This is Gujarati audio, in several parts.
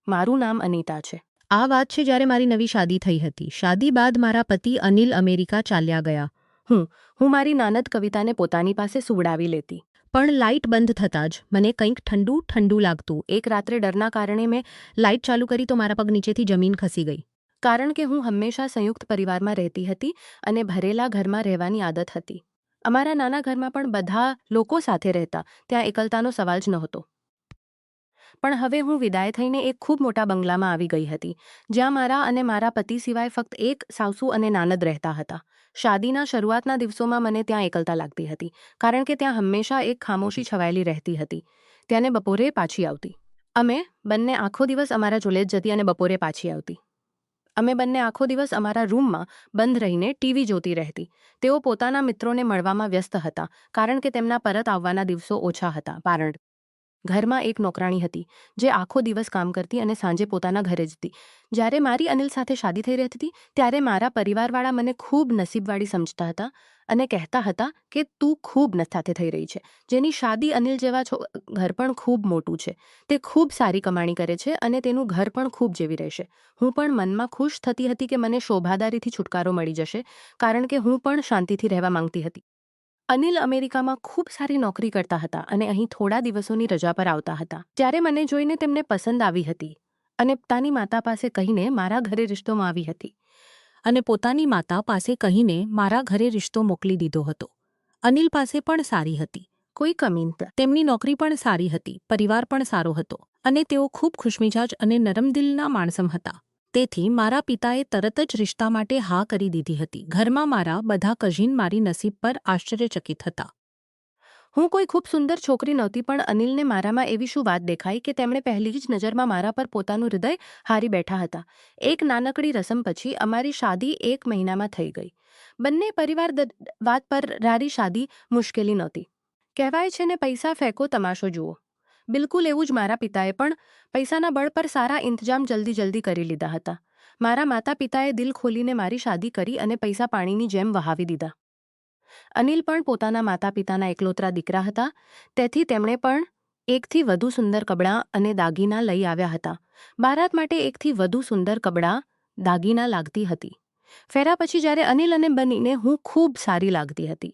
મારું નામ અનિતા છે. આ વાત છે જ્યારે મારી નવી શાદી થઈ હતી. શાદી બાદ મારા પતિ અનિલ અમેરિકા ચાલ્યા ગયા. હું મારી નાનદ કવિતાને પોતાની પાસે સુવડાવી લેતી. પણ લાઇટ બંધ થતાં જ મને કંઈક ઠંડુ ઠંડુ લાગતું. એક રાત્રે ડરના કારણે મેં લાઇટ ચાલુ કરી તો મારા પગ નીચેથી જમીન ખસી ગઈ. કારણ કે હું હંમેશા સંયુક્ત પરિવારમાં રહેતી હતી અને ભરેલા ઘરમાં રહેવાની આદત હતી. અમારા નાના ઘરમાં પણ બધા લોકો સાથે રહેતા, ત્યાં એકલતાનો સવાલ જ નહોતો. પણ હવે હું વિદાય થઈને એક ખૂબ મોટા બંગલામાં આવી ગઈ હતી, જ્યાં મારા અને મારા પતિ સિવાય ફક્ત એક સાસુ અને નાનદ રહેતા હતા. શાદીના શરૂઆતના દિવસોમાં મને ત્યાં એકલતા લાગતી હતી, કારણ કે ત્યાં હંમેશા એક ખામોશી છવાયેલી રહેતી હતી. ત્યાંને બપોરે પાછી આવતી. અમે બંને આખો દિવસ અમારા ચોલે જ જતી અને બપોરે પાછી આવતી. અમે બંને આખો દિવસ અમારા રૂમમાં બંધ રહીને ટીવી જોતી રહેતી. તેઓ પોતાના મિત્રોને મળવામાં વ્યસ્ત હતા, કારણ કે તેમના પરત આવવાના દિવસો ઓછા હતા. કારણ ઘરમાં એક નોકરાણી હતી, જે આખો દિવસ કામ કરતી અને સાંજે પોતાના ઘરે જતી. જ્યારે મારી અનિલ સાથે શાદી થઈ રહી હતી, ત્યારે મારા પરિવારવાળા મને ખૂબ નસીબવાળી સમજતા હતા અને કહેતા હતા કે તું ખૂબ સાથે થઈ રહી છે, જેની શાદી અનિલ જેવા ઘર પણ ખૂબ મોટું છે. તે ખૂબ સારી કમાણી કરે છે અને તેનું ઘર પણ ખૂબ જેવી રહેશે. હું પણ મનમાં ખુશ થતી હતી કે મને શોભાદારીથી છુટકારો મળી જશે, કારણ કે હું પણ શાંતિથી રહેવા માંગતી હતી. અનિલ અમેરિકામાં ખૂબ સારી નોકરી કરતા હતા અને અહીં થોડા દિવસોની રજા પર આવતા હતા. ત્યારે મને જોઈને તેમને પસંદ આવી હતી અને પોતાની માતા પાસે કહીને મારા ઘરે રિશ્તો આવી હતી. અને પોતાની માતા પાસે કહીને મારા ઘરે રિશ્તો મોકલી દીધો હતો. અનિલ પાસે પણ સારી હતી, કોઈ કમી નથી. તેમની નોકરી પણ સારી હતી, પરિવાર પણ સારો હતો અને તેઓ ખૂબ ખુશમિજાજ અને નરમદિલના માણસમ હતા. તેથી મારા પિતાએ તરત જ રિશ્તા માટે હા કરી દીધી હતી. ઘરમાં મારા બધા કઝિન મારી નસીબ પર આશ્ચર્યચકિત હતા. હું કોઈ ખૂબ સુંદર છોકરી નહોતી, પણ અનિલને મારામાં એવી શું વાત દેખાઈ કે તેમણે પહેલી જ નજરમાં મારા પર પોતાનું હૃદય હારી બેઠા હતા. એક નાનકડી રસમ પછી અમારી શાદી 1 મહિનામાં થઈ ગઈ. બંને પરિવાર વાત પર રારી શાદી મુશ્કેલી નહોતી. કહેવાય છે ને, પૈસા ફેંકો તમાશો જુઓ. બિલકુલ એવું જ મારા પિતાએ પણ પૈસાના બળ પર સારા ઇંતજામ જલ્દી કરી લીધા હતા. મારા માતા પિતાએ દિલ ખોલીને મારી શાદી કરી અને પૈસા પાણીની જેમ વહાવી દીધા. અનિલ પણ પોતાના માતા પિતાના એકલોતરા દીકરા હતા, તેથી તેમણે પણ એકથી વધુ સુંદર કપડાં અને દાગીના લઈ આવ્યા હતા. બારાત માટે એકથી વધુ સુંદર કપડાં દાગીના લાગતી હતી. ફેરા પછી જ્યારે અનિલ અને બનીને હું ખૂબ સારી લાગતી હતી.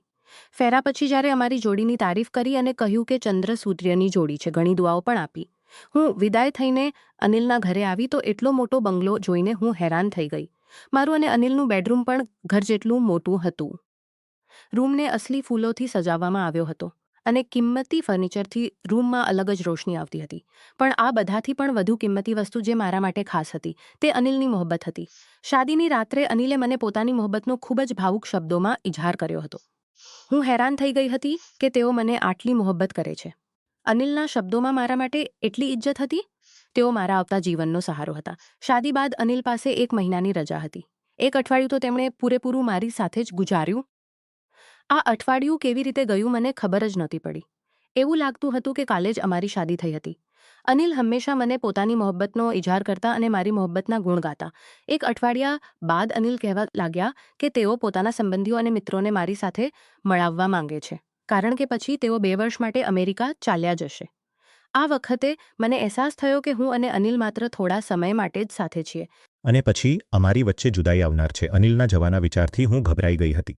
ફેરા પછી જ્યારે અમારી જોડીની તારીફ કરી અને કહ્યું કે ચંદ્ર સૂર્યની જોડી છે, ઘણી દુઆઓ પણ આપી. હું વિદાય થઈને અનિલના ઘરે આવી તો એટલો મોટો બંગલો જોઈને હું હેરાન થઈ ગઈ. મારું અને અનિલનું બેડરૂમ પણ ઘર જેટલું મોટું હતું. રૂમને અસલી ફૂલોથી સજાવવામાં આવ્યો હતો અને કિંમતી ફર્નિચરથી રૂમમાં અલગ જ રોશની આવતી હતી. પણ આ બધાથી પણ વધુ કિંમતી વસ્તુ જે મારા માટે ખાસ હતી, તે અનિલની મોહબ્બત હતી. શાદીની રાત્રે અનિલે મને પોતાની મોહબ્બતનો ખૂબ જ ભાવુક શબ્દોમાં ઇજહાર કર્યો હતો. હું હેરાન થઈ ગઈ હતી કે તેઓ મને આટલી મોહબ્બત કરે છે. અનિલના શબ્દોમાં મારા માટે એટલી ઇજ્જત હતી. તેઓ મારા આવતા જીવનનો સહારો હતા. શાદી બાદ અનિલ પાસે 1 મહિનાની રજા હતી. 1 અઠવાડિયું તો તેમણે પૂરેપૂરું મારી સાથે જ ગુજાર્યું. આ અઠવાડિયું કેવી રીતે ગયું મને ખબર જ નહોતી પડી. એવું લાગતું હતું કે કાલે જ અમારી શાદી થઈ હતી. અનિલ હંમેશા મને પોતાની મોહબ્બતનો ઇજહાર કરતા અને મારી મોહબ્બતના ગુણ ગાતા. 1 અઠવાડિયા બાદ અનિલ કહેવા લાગ્યા કે તેઓ પોતાના સંબંધીઓ અને મિત્રોને મારી સાથે મળાવવા માંગે છે, કારણ કે પછી તેઓ 2 વર્ષ માટે અમેરિકા ચાલ્યા જશે. આ વખતે મને અહેસાસ થયો કે હું અને અનિલ માત્ર થોડા સમય માટે જ સાથે છીએ. અને પછી અમારી વચ્ચે જુદાઈ આવનાર છે. અનિલના જવાના વિચારથી હું ગભરાઈ ગઈ હતી.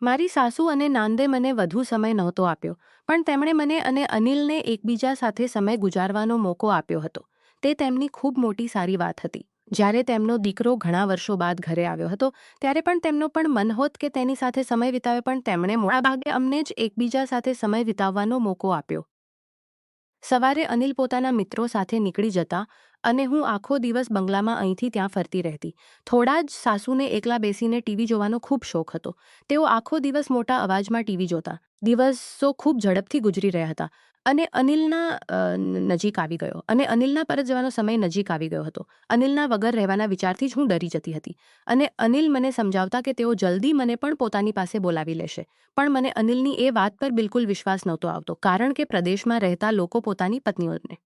મારી સાસુ અને નાંદે મને વધુ સમય નહોતો આપ્યો, પણ તેમણે મને અને અનિલને એકબીજા સાથે સમય ગુજારવાનો મોકો આપ્યો હતો. તે તેમની ખૂબ મોટી સારી વાત હતી. જ્યારે તેમનો દીકરો ઘણા વર્ષો બાદ ઘરે આવ્યો હતો, ત્યારે પણ તેમનો પણ મન હોત કે તેની સાથે સમય વિતાવે, પણ તેમણે મોટાભાગે અમને જ એકબીજા સાથે સમય વિતાવવાનો મોકો આપ્યો. સવારે અનિલ પોતાના મિત્રો સાથે નીકળી જતા અને હું આખો દિવસ બંગલામાં અહીંથી ત્યાં ફરતી રહેતી. થોડા જ સાસુને એકલા બેસીને ટીવી જોવાનો ખૂબ શોખ હતો. તેઓ આખો દિવસ મોટા અવાજમાં ટીવી જોતા. દિવસો ખૂબ ઝડપથી ગુજરી રહ્યા હતા અને અનિલના પરત જવાનો સમય નજીક આવી ગયો હતો. અનિલના વગર રહેવાના વિચારથી જ હું ડરી જતી હતી અને અનિલ મને સમજાવતા કે તેઓ જલ્દી મને પણ પોતાની પાસે બોલાવી લેશે. પણ મને અનિલની એ વાત પર બિલકુલ વિશ્વાસ નહોતો આવતો, કારણ કે પ્રદેશમાં રહેતા લોકો પોતાની પત્નીઓને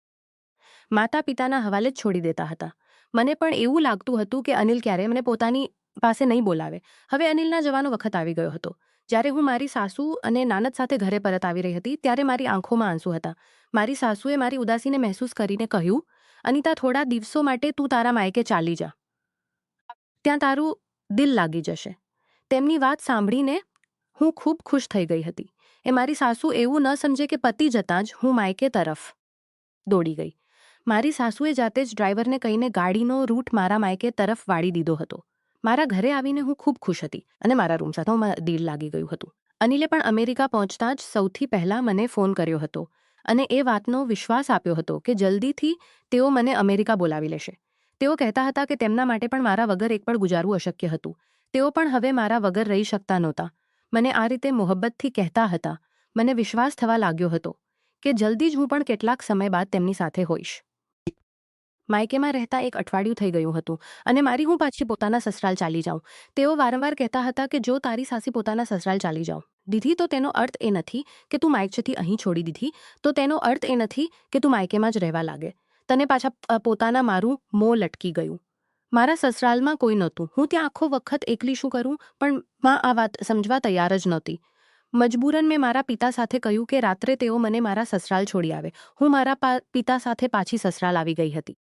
માતા પિતાના હવાલે જ છોડી દેતા હતા. મને પણ એવું લાગતું હતું કે અનિલ ક્યારેય મને પોતાની પાસે નહીં બોલાવે. હવે અનિલના જવાનો વખત આવી ગયો હતો. જ્યારે હું મારી સાસુ અને નાનદ સાથે ઘરે પરત આવી રહી હતી, ત્યારે મારી આંખોમાં આંસુ હતા. મારી સાસુએ મારી ઉદાસીને મહેસૂસ કરીને કહ્યું, અનિતા, થોડા દિવસો માટે તું તારા માયકે ચાલી જા. ત્યાં તારું દિલ લાગી જશે. તેમની વાત સાંભળીને હું ખૂબ ખુશ થઈ ગઈ હતી. એ મારી સાસુ એવું ન સમજે કે પતિ જતાં જ હું માયકે તરફ દોડી ગઈ. મારી સાસુએ જાતે જ ડ્રાઈવરને કહીને ગાડીનો રૂટ મારા માયકે તરફ વાળી દીધો હતો. મારા ઘરે આવીને હું ખૂબ ખુશ હતી અને મારા રૂમ સાથે દિલ લાગી ગયું હતું. અનિલે પણ અમેરિકા પહોંચતા જ સૌથી પહેલાં મને ફોન કર્યો હતો અને એ વાતનો વિશ્વાસ આપ્યો હતો કે જલ્દીથી તેઓ મને અમેરિકા બોલાવી લેશે. તેઓ કહેતા હતા કે તેમના માટે પણ મારા વગર એક પળ ગુજારવું અશક્ય હતું. તેઓ પણ હવે મારા વગર રહી શકતા નહોતા. મને આ રીતે મોહબ્બતથી કહેતા હતા. મને વિશ્વાસ થવા લાગ્યો હતો કે જલ્દી જ હું પણ કેટલાક સમય બાદ તેમની સાથે હોઈશ. માયકેમાં રહેતા એક અઠવાડિયું થઈ ગયું હતું અને મારી હું પાછી પોતાના સસરાલ ચાલી જાઉં. તેઓ વારંવાર કહેતા હતા કે જો તારી સાસી પોતાના સસરાલ ચાલી જાઉં દીધી તો તેનો અર્થ એ નથી કે તું માયકેથી અહીં છોડી દીધી, તો તેનો અર્થ એ નથી કે તું માયકેમાં જ રહેવા લાગે. તને પાછા પોતાના મારું મોં લટકી ગયું. મારા સસરાલમાં કોઈ નહોતું. હું ત્યાં આખો વખત એકલી શું કરું, પણ માં આ વાત સમજવા તૈયાર જ નહોતી. મજબૂરન મેં મારા પિતા સાથે કહ્યું કે રાત્રે તેઓ મને મારા સસરાલ છોડી આવે. હું મારા પિતા સાથે પાછી સસરાલ આવી ગઈ હતી.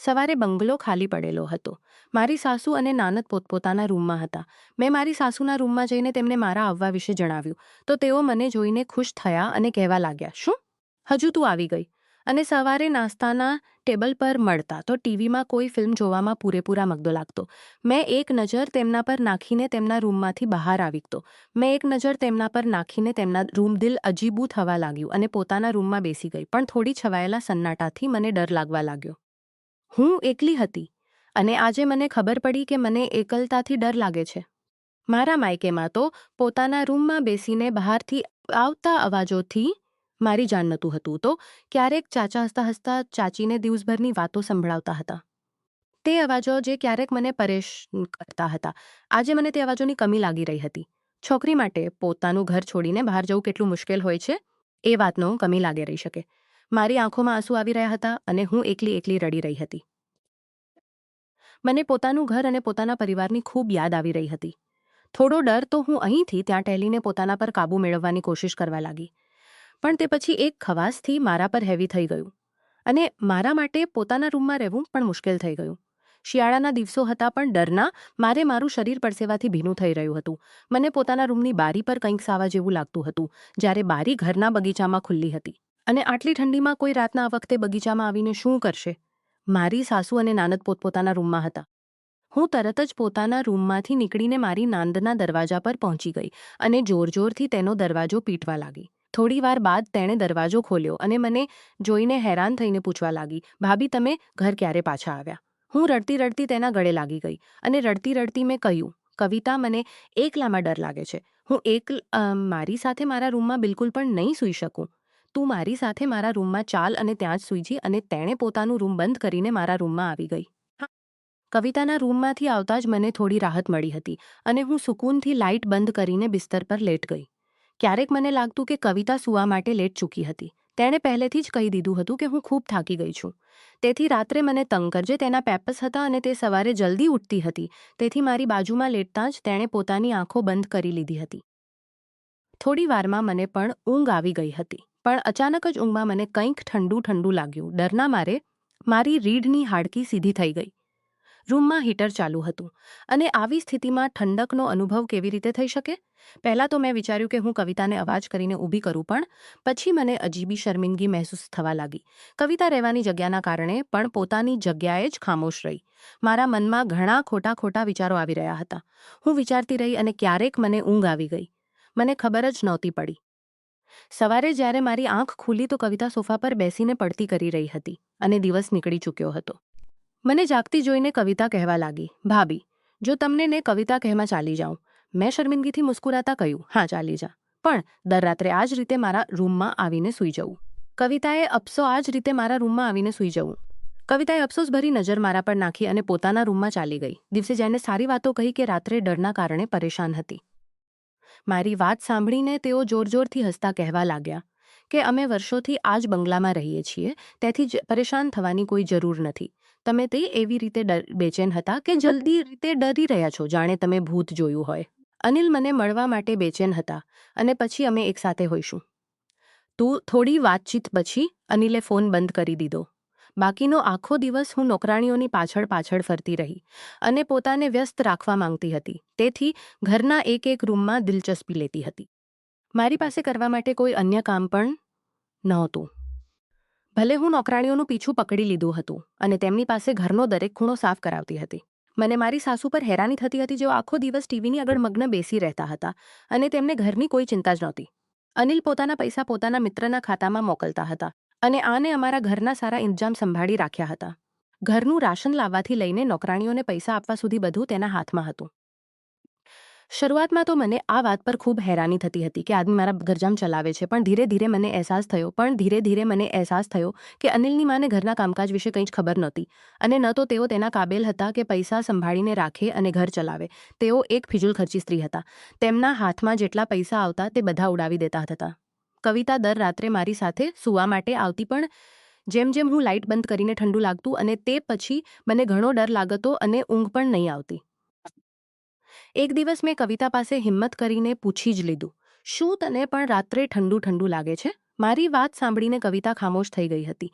સવારે બંગલો ખાલી પડેલો હતો. મારી સાસુ અને નાનદ પોતપોતાના રૂમમાં હતા. મેં મારી સાસુના રૂમમાં જઈને તેમને મારા આવવા વિશે જણાવ્યું તો તેઓ મને જોઈને ખુશ થયા અને કહેવા લાગ્યા, શું હજુ તું આવી ગઈ? અને સવારે નાસ્તાના ટેબલ પર મળતા તો ટીવીમાં કોઈ ફિલ્મ જોવામાં પૂરેપૂરા મગ્ન લાગતો. મેં એક નજર તેમના પર નાખીને તેમના રૂમમાંથી બહાર આવી ગયો. મેં એક નજર તેમના પર નાખીને તેમના રૂમ દિલ અજીબું થવા લાગ્યું અને પોતાના રૂમમાં બેસી ગઈ. પણ થોડી છવાયેલા સન્નાટાથી મને ડર લાગવા લાગ્યો. હું એકલી હતી અને આજે મને ખબર પડી કે મને એકલતાથી ડર લાગે છે. મારા માયકેમાં તો પોતાના રૂમમાં બેસીને બહારથી આવતા અવાજોથી મારી જાણ નહોતું હતું. તો ક્યારેક ચાચા હસતા હસતા ચાચીને દિવસભરની વાતો સંભળાવતા હતા. તે અવાજો જે ક્યારેક મને પરેશાન કરતા હતા, આજે મને તે અવાજોની કમી લાગી રહી હતી. છોકરી માટે પોતાનું ઘર છોડીને બહાર જવું કેટલું મુશ્કેલ હોય છે એ વાતનો કમી લાગી રહી શકે. મારી આંખોમાં આંસુ આવી રહ્યા હતા અને હું એકલી એકલી રડી રહી હતી. મને પોતાનું ઘર અને પોતાના પરિવારની ખૂબ યાદ આવી રહી હતી. થોડો ડર તો હું અહીંથી ત્યાં ટેલીને પોતાના પર કાબૂ મેળવવાની કોશિશ કરવા લાગી. પણ તે પછી એક ખવાસથી મારા પર હેવી થઈ ગયું અને મારા માટે પોતાના રૂમમાં રહેવું પણ મુશ્કેલ થઈ ગયું. શિયાળાના દિવસો હતા પણ ડરના મારે મારું શરીર પરસેવાથી ભીનું થઈ રહ્યું હતું. મને પોતાના રૂમની બારી પર કંઈક સાવા જેવું લાગતું હતું, જ્યારે બારી ઘરના બગીચામાં ખુલ્લી હતી. અને આટલી ઠંડીમાં કોઈ રાતના આ વખતે બગીચામાં આવીને શું કરશે? મારી સાસુ અને નાનદ પોતપોતાના રૂમમાં હતા. હું તરત જ પોતાના રૂમમાંથી નીકળીને મારી નાંદના દરવાજા પર પહોંચી ગઈ અને જોરથી તેનો દરવાજો પીટવા લાગી. થોડીવાર બાદ તેણે દરવાજો ખોલ્યો અને મને જોઈને હેરાન થઈને પૂછવા લાગી, ભાભી, તમે ઘર ક્યારે પાછા આવ્યા? હું રડતી રડતી તેના ગળે લાગી ગઈ અને રડતી રડતી મેં કહ્યું, કવિતા, મને એકલામાં ડર લાગે છે. હું મારી સાથે મારા રૂમમાં બિલકુલ પણ નહીં સૂઈ શકું. તું મારી સાથે મારા રૂમમાં ચાલ અને ત્યાં જ સૂઈ જી. અને તેણે પોતાનું રૂમ બંધ કરીને મારા રૂમમાં આવી ગઈ. કવિતાના રૂમમાંથી આવતા જ મને થોડી રાહત મળી હતી અને હું સુકૂનથી લાઇટ બંધ કરીને બિસ્તર પર લેટ ગઈ. ક્યારેક મને લાગતું કે કવિતા સૂવા માટે લેટ ચૂકી હતી. તેણે પહેલેથી જ કહી દીધું હતું કે હું ખૂબ થાકી ગઈ છું. તેથી રાત્રે મને તંગ કરજે. તેના પેપસ હતા અને તે સવારે જલ્દી ઉઠતી હતી. તેથી મારી બાજુમાં લેટતા જ તેણે પોતાની આંખો બંધ કરી લીધી હતી. થોડી વારમાં મને પણ ઊંઘ આવી ગઈ હતી. પણ અચાનક જ ઊંઘમાં મને કંઈક ઠંડુ ઠંડુ લાગ્યું. ડરના મારે મારી રીઢની હાડકી સીધી થઈ ગઈ. રૂમમાં હીટર ચાલુ હતું અને આવી સ્થિતિમાં ઠંડકનો અનુભવ કેવી રીતે થઈ શકે? પહેલાં તો મેં વિચાર્યું કે હું કવિતાને અવાજ કરીને ઊભી કરું, પણ પછી મને અજીબી શર્મિંદગી મહેસૂસ થવા લાગી. કવિતા રહેવાની જગ્યાના કારણે પણ પોતાની જગ્યાએ જ ખામોશ રહી. મારા મનમાં ઘણા ખોટા વિચારો આવી રહ્યા હતા. હું વિચારતી રહી અને ક્યારેક મને ઊંઘ આવી ગઈ. મને ખબર જ નહોતી પડી. સવારે જ્યારે મારી આંખ ખુલી તો કવિતા સોફા પર બેસીને પડતી કરી રહી હતી અને દિવસ નીકળી ચૂક્યો હતો. મને જાગતી જોઈને કવિતા કહેવા લાગી, ભાભી, જો તમને ને કવિતા કહેમાં ચાલી જાઉં. મેં શર્મિંદગીથી મુસ્કુરાતા કહ્યું, હા, ચાલી જા, પણ દર રાત્રે આ જ રીતે મારા રૂમમાં આવીને સૂઈ જવું. કવિતાએ અફસોસભરી નજર મારા પર નાખી અને પોતાના રૂમમાં ચાલી ગઈ. દિવસે જઈને સારી વાતો કહી કે રાત્રે ડરના કારણે પરેશાન હતી. મારી વાત સાંભળીને તેઓ જોરથી હસતા કહેવા લાગ્યા કે અમે વર્ષોથી આ જ બંગલામાં રહીએ છીએ, તેથી જ પરેશાન થવાની કોઈ જરૂર નથી. તમે તે એવી રીતે બેચેન હતા કે જલ્દી રીતે ડરી રહ્યા છો, જાણે તમે ભૂત જોયું હોય. અનિલ મને મળવા માટે બેચેન હતા અને પછી અમે એકસાથે હોઈશું. થોડી વાતચીત પછી અનિલે ફોન બંધ કરી દીધો. બાકીનો આખો દિવસ હું નોકરાણીઓની પાછળ પાછળ ફરતી રહી અને પોતાને વ્યસ્ત રાખવા માંગતી હતી. તેથી ઘરના એક એક રૂમમાં દિલચસ્પી લેતી હતી. મારી પાસે કરવા માટે કોઈ અન્ય કામ પણ નહોતું. ભલે હું નોકરાણીઓનું પીછું પકડી લીધું હતું અને તેમની પાસે ઘરનો દરેક ખૂણો સાફ કરાવતી હતી. મને મારી સાસુ પર હેરાની થતી હતી, જેઓ આખો દિવસ ટીવીની આગળ મગ્ન બેસી રહેતા હતા અને તેમને ઘરની કોઈ ચિંતા જ નહોતી. અનિલ પોતાના પૈસા પોતાના મિત્રના ખાતામાં મોકલતા હતા અને આને અમારા ઘરના સારા ઇંતજામ સંભાળી રાખ્યા હતા. ઘરનું રાશન લાવવાથી લઈને નોકરાણીઓને પૈસા આપવા સુધી બધું તેના હાથમાં હતું. શરૂઆતમાં તો મને આ વાત પર ખૂબ હેરાની થતી હતી કે આદમી મારા ઘરજામ ચલાવે છે, પણ ધીરે ધીરે મને અહેસાસ થયો કે અનિલની માને ઘરના કામકાજ વિશે કંઈ જ ખબર નહોતી અને ન તો તેઓ તેના કાબેલ હતા કે પૈસા સંભાળીને રાખે અને ઘર ચલાવે. તેઓ એક ફિજૂલખર્ચી સ્ત્રી હતા. તેમના હાથમાં જેટલા પૈસા આવતા તે બધા ઉડાવી દેતા હતા. કવિતા દર રાત્રે મારી સાથે સૂવા માટે આવતી, પણ જેમ જેમ હું લાઇટ બંધ કરીને ઠંડુ લાગતું અને તે પછી મને ઘણો ડર લાગતો અને ઊંઘ પણ નહીં આવતી. એક દિવસ મેં કવિતા પાસે હિંમત કરીને પૂછી જ લીધું, શું તને પણ રાત્રે ઠંડુ ઠંડુ લાગે છે? મારી વાત સાંભળીને કવિતા ખામોશ થઈ ગઈ હતી,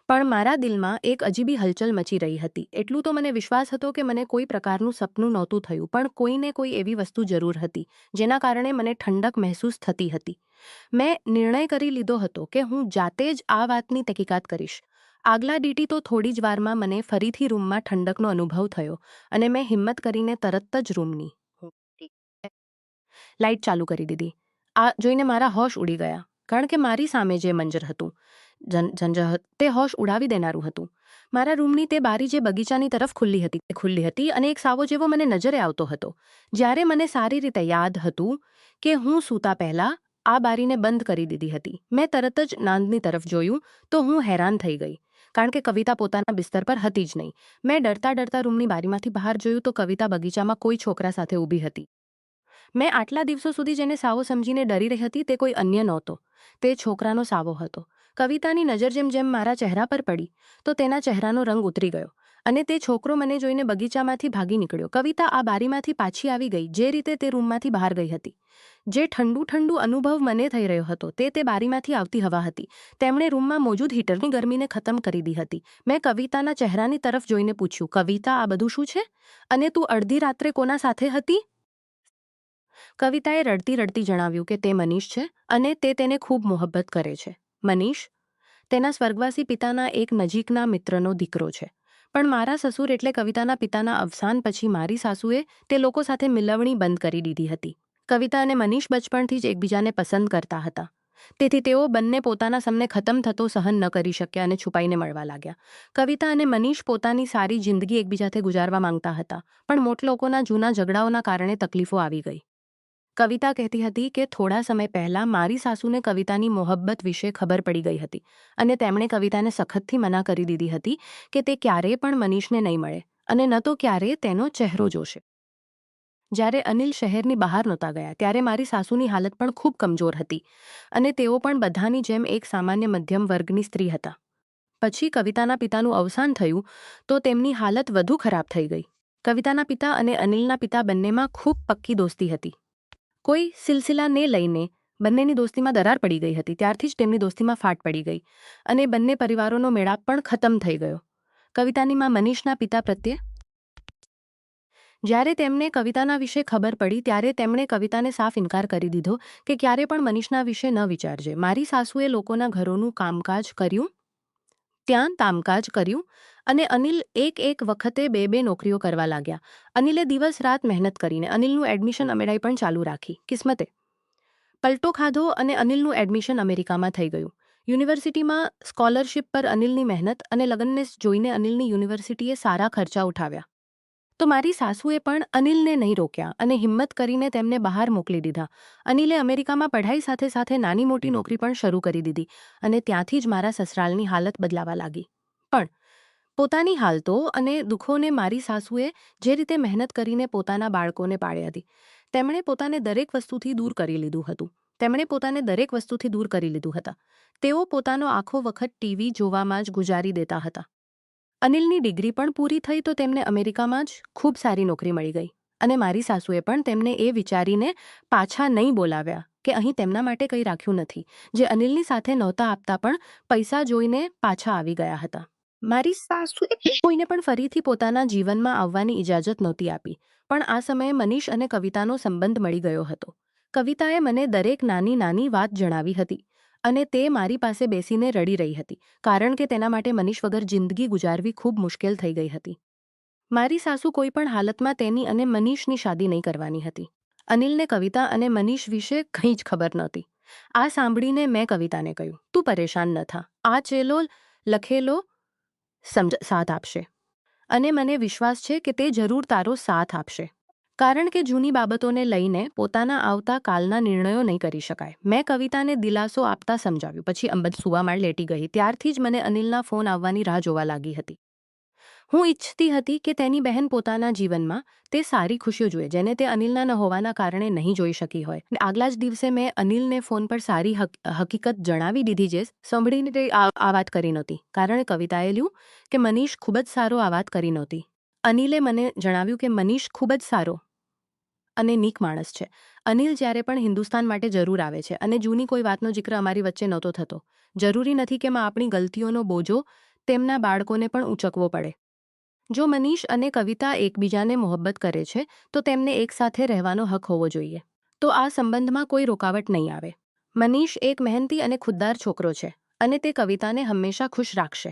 પણ મારા દિલમાં એક અજીબી હલચલ મચી રહી હતી. એટલું તો મને વિશ્વાસ હતો કે મને કોઈ પ્રકારનું સપનું નહોતું થયું, પણ કોઈને કોઈ એવી વસ્તુ જરૂર હતી જેના કારણે મને ઠંડક મહેસૂસ થતી હતી. મેં નિર્ણય કરી લીધો હતો કે હું જાતે જ આ વાતની તહેકીકાત કરીશ. આગલા દીટી તો થોડી જ વારમાં મને ફરીથી રૂમમાં ઠંડકનો અનુભવ થયો અને મેં હિંમત કરીને તરત જ રૂમની લાઇટ ચાલુ કરી દીધી. આ જોઈને મારા હોશ ઉડી ગયા, કારણ કે મારી સામે જે મંજર હતું તે હોશ ઉડાવી દેનારું હતું. મારા રૂમની તે બારી જે બગીચાની તરફ ખુલ્લી હતી અને એક સાવો જેવો મને નજરે આવતો હતો. જ્યારે મને સારી રીતે યાદ હતું કે હું સૂતા પહેલા આ બારીને બંધ કરી દીધી હતી. મેં તરત જ નાંદની તરફ જોયું તો હું હેરાન થઈ ગઈ, કારણ કે કવિતા પોતાના બિસ્તર પર હતી જ નહીં. મેં ડરતા રૂમની બારીમાંથી બહાર જોયું તો કવિતા બગીચામાં કોઈ છોકરા સાથે ઊભી હતી. મેં આટલા દિવસો સુધી જેને સાવો સમજીને ડરી રહી હતી તે કોઈ અન્ય નહોતો, તે છોકરાનો સાવો હતો. કવિતાની નજર જેમ જેમ મારા ચહેરા પર પડી તો તેના ચહેરાનો રંગ ઉતરી ગયો અને તે છોકરો મને જોઈને બગીચામાંથી ભાગી નીકળ્યો. કવિતા આ બારીમાંથી પાછી આવી ગઈ જે રીતે તે રૂમમાંથી બહાર ગઈ હતી. જે ઠંડુ અનુભવ મને થઈ રહ્યો હતો તે બારીમાંથી આવતી હવા હતી. તેમણે રૂમમાં મોજૂદ હીટરની ગરમીને ખતમ કરી દીધી હતી. મેં કવિતાના ચહેરાની તરફ જોઈને પૂછ્યું, કવિતા, આ બધું શું છે અને તું અડધી રાત્રે કોના સાથે હતી? કવિતાએ રડતી રડતી જણાવ્યું કે તે મનીષ છે અને તે તેને ખૂબ મોહબ્બત કરે છે. મનીષ તેના સ્વર્ગવાસી પિતાના એક નજીકના મિત્રનો દીકરો છે. પણ મારા સસુર એટલે કવિતાના પિતાના અવસાન પછી મારી સાસુએ તે લોકો સાથે મિલવણી બંધ કરી દીધી હતી. કવિતા અને મનીષ બચપણથી જ એકબીજાને પસંદ કરતા હતા. તેથી તેઓ બંને પોતાના સમને ખતમ થતો સહન ન કરી શક્યા અને છુપાઈને મળવા લાગ્યા. કવિતા અને મનીષ પોતાની સારી જિંદગી એકબીજાથી ગુજારવા માંગતા હતા, પણ મોટ લોકોના જૂના ઝઘડાઓના કારણે તકલીફો આવી ગઈ. કવિતા કહેતી હતી કે થોડા સમય પહેલા મારી સાસુને કવિતાની મોહબ્બત વિશે ખબર પડી ગઈ હતી અને તેમણે કવિતાને સખતથી મના કરી દીધી હતી કે તે ક્યારેય પણ મનીષને નહીં મળે અને ન તો ક્યારેય તેનો ચહેરો જોશે. જ્યારે અનિલ શહેરની બહાર નહોતા ગયા ત્યારે મારી સાસુની હાલત પણ ખૂબ કમજોર હતી અને તેઓ પણ બધાની જેમ એક સામાન્ય મધ્યમ વર્ગની સ્ત્રી હતા. પછી કવિતાના પિતાનું અવસાન થયું તો તેમની હાલત વધુ ખરાબ થઈ ગઈ. કવિતાના પિતા અને અનિલના પિતા બંનેમાં ખૂબ પક્કી દોસ્તી હતી. કોઈ સિલસિલાને લઈને બંનેની દોસ્તીમાં દરાર પડી ગઈ હતી. ત્યારથી જ તેમની દોસ્તીમાં ફાટ પડી ગઈ અને બંને પરિવારોનો મેળાપ પણ ખતમ થઈ ગયો. કવિતાની માં મનીષના પિતા પ્રત્યે જ્યારે તેમને કવિતાના વિશે ખબર પડી ત્યારે તેમણે કવિતાને સાફ ઇનકાર કરી દીધો કે ક્યારે પણ મનીષના વિશે ન વિચારજે. મારી સાસુએ લોકોના ઘરોનું કામકાજ કર્યું અને અનિલ એક વખતે બે નોકરીઓ કરવા લાગ્યા. અનિલે દિવસ રાત મહેનત કરીને અનિલનું એડમિશન અમેરિકામાં પણ ચાલુ રાખી. કિસ્મતે પલટો ખાધો અને અનિલનું એડમિશન અમેરિકામાં થઈ ગયું. યુનિવર્સિટીમાં સ્કોલરશિપ પર અનિલની મહેનત અને લગ્નને જોઈને અનિલની યુનિવર્સિટીએ સારા ખર્ચા ઉઠાવ્યા. તો મારી સાસુએ પણ અનિલને નહીં રોક્યા અને હિંમત કરીને તેમને બહાર મોકલી દીધા. અનિલે અમેરિકામાં પઢાઈ સાથે સાથે નાની મોટી નોકરી પણ શરૂ કરી દીધી અને ત્યાંથી જ મારા સસરાલની હાલત બદલાવા લાગી. પણ પોતાની હાલતો અને દુઃખોને મારી સાસુએ જે રીતે મહેનત કરીને પોતાના બાળકોને પાળ્યા હતી, તેમણે પોતાને દરેક વસ્તુથી દૂર કરી લીધું હતા. તેઓ પોતાનો આખો વખત ટીવી જોવામાં જ ગુજારી દેતા હતા. અનિલની ડિગ્રી પણ પૂરી થઈ તો તેમને અમેરિકામાં જ ખૂબ સારી નોકરી મળી ગઈ અને મારી સાસુએ પણ તેમને એ વિચારીને પાછા નહીં બોલાવ્યા કે અહીં તેમના માટે કંઈ રાખ્યું નથી. જે અનિલની સાથે નહોતા આપતા પણ પૈસા જોઈને પાછા આવી ગયા હતા. મારી સાસુએ કોઈને પણ ફરીથી પોતાના જીવનમાં આવવાની ઇજાજત નહોતી આપી, પણ આ સમયે મનીષ અને કવિતાનો સંબંધ મળી ગયો હતો. કવિતાએ મને દરેક નાની નાની વાત જણાવી હતી અને તે મારી પાસે બેસીને રડી રહી હતી, કારણ કે તેના માટે મનીષ વગર જિંદગી ગુજારવી ખૂબ મુશ્કેલ થઈ ગઈ હતી. મારી સાસુ કોઈ પણ હાલતમાં તેની અને મનીષની શાદી નહીં કરવાની હતી. અનિલને કવિતા અને મનીષ વિશે કંઈ જ ખબર નહોતી. આ સાંભળીને મેં કવિતાને કહ્યું, તું પરેશાન ન થા, આ ચેલો લખેલો સાથ આપશે અને મને વિશ્વાસ છે કે તે જરૂર તારો સાથ આપશે, કારણ કે જૂની બાબતોને લઈને પોતાના આવતા કાલના નિર્ણયો નહીં કરી શકાય. મેં કવિતાને દિલાસો આપતા સમજાવ્યું. પછી અંબદ સુવામાં લેટી ગઈ. ત્યારથી જ મને અનિલના ફોન આવવાની રાહ જોવા લાગી હતી. હું ઈચ્છતી હતી કે તેની બહેન પોતાના જીવનમાં તે સારી ખુશીઓ જુએ, જેને તે અનિલના ન હોવાના કારણે નહીં જોઈ શકી હોય. આગલા જ દિવસે મેં અનિલને ફોન પર સારી હકીકત જણાવી દીધી, જે સાંભળીને તે આ વાત કરી નહોતી, કારણ કવિતાએ લ્યું કે મનીષ ખૂબ જ સારો આ વાત કરી નહોતી. અનિલે મને જણાવ્યું કે મનીષ ખૂબ જ સારો અને નીક માણસ છે. અનિલ જ્યારે પણ હિન્દુસ્તાન માટે જરૂર આવે છે અને જૂની કોઈ વાતનો જિક્ર અમારી વચ્ચે નહોતો થતો. જરૂરી નથી કે આપણી ગલતીઓનો બોજો તેમના બાળકોને પણ ઊંચકવો પડે. જો મનીષ અને કવિતા એકબીજાને મોહબ્બત કરે છે તો તેમને એકસાથે રહેવાનો હક હોવો જોઈએ. તો આ સંબંધમાં કોઈ રોકાવટ નહીં આવે. મનીષ એક મહેનતી અને ખુદદાર છોકરો છે અને તે કવિતાને હંમેશા ખુશ રાખશે.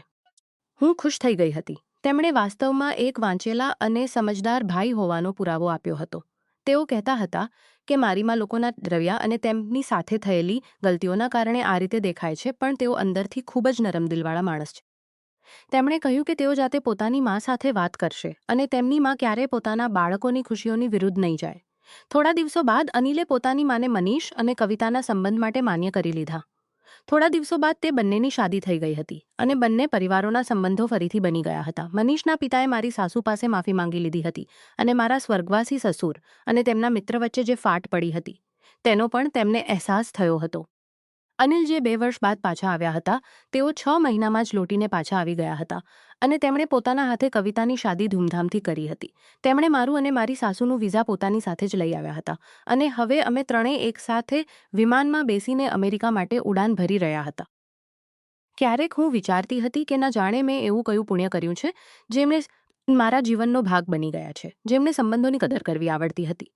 હું ખુશ થઈ ગઈ હતી. તેમણે વાસ્તવમાં એક વાંચેલા અને સમજદાર ભાઈ હોવાનો પુરાવો આપ્યો હતો. તેઓ કહેતા હતા કે મારીમાં લોકોના દ્રવ્યા અને તેમની સાથે થયેલી ગલતીઓના કારણે આ રીતે દેખાય છે, પણ તેઓ અંદરથી ખૂબ જ નરમ દિલવાળા માણસ છે. તેમણે કહ્યું કે તેઓ જાતે પોતાની મા સાથે વાત કરશે અને તેમની મા ક્યારેય પોતાના બાળકોની ખુશીઓની વિરુદ્ધ નહીં જાય. થોડા દિવસો બાદ અનિલે પોતાની માને મનીષ અને કવિતાના સંબંધ માટે માન્ય કરી લીધા. થોડા દિવસો બાદ તે બંનેની શાદી થઈ ગઈ હતી અને બંને પરિવારોના સંબંધો ફરીથી બની ગયા હતા. મનીષના પિતાએ મારી સાસુ પાસે માફી માંગી લીધી હતી અને મારા સ્વર્ગવાસી સસુર અને તેમના મિત્ર વચ્ચે જે ફાટ પડી હતી તેનો પણ તેમને અહેસાસ થયો હતો. અનિલ જે 2 વર્ષ બાદ પાછા આવ્યા હતા, તેઓ 6 મહિનામાં જ લોટીને પાછા આવી ગયા હતા અને તેમણે પોતાના હાથે કવિતાની શાદી ધૂમધામથી કરી હતી. તેમણે મારું અને મારી સાસુનું વિઝા પોતાની સાથે જ લઈ આવ્યા હતા અને હવે અમે ત્રણેય એકસાથે વિમાનમાં બેસીને અમેરિકા માટે ઉડાન ભરી રહ્યા હતા. ક્યારેક હું વિચારતી હતી કે ના જાણે મેં એવું કયું પુણ્ય કર્યું છે જેમણે મારા જીવનનો ભાગ બની ગયા છે, જેમને સંબંધોની કદર કરવી આવડતી હતી.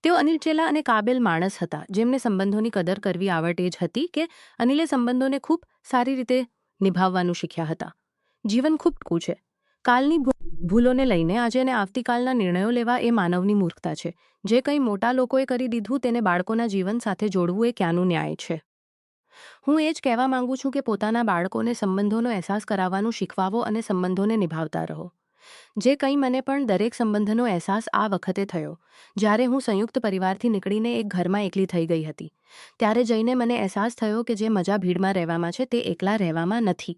તેઓ અનિલચેલા અને કાબેલ માણસ હતા, જેમને સંબંધોની કદર કરવી આવડે જ હતી કે અનિલે સંબંધોને ખૂબ સારી રીતે નિભાવવાનું શીખ્યા હતા. જીવન ખૂબ ટૂંકું છે. કાલની ભૂલોને લઈને આજે અને આવતીકાલના નિર્ણયો લેવા એ માનવની મૂર્ખતા છે. જે કંઈ મોટા લોકોએ કરી દીધું તેને બાળકોના જીવન સાથે જોડવું એ ક્યાંનું ન્યાય છે. હું એ જ કહેવા માંગુ છું કે પોતાના બાળકોને સંબંધોનો અહેસાસ કરાવવાનું શીખવાવો અને સંબંધોને નિભાવતા રહો. જે કંઈ મને પણ દરેક સંબંધનો અહેસાસ આ વખતે થયો જ્યારે હું સંયુક્ત પરિવારથી નીકળીને એક ઘરમાં એકલી થઈ ગઈ હતી. ત્યારે જઈને મને અહેસાસ થયો કે જે મજા ભીડમાં રહેવામાં છે તે એકલા રહેવામાં નથી.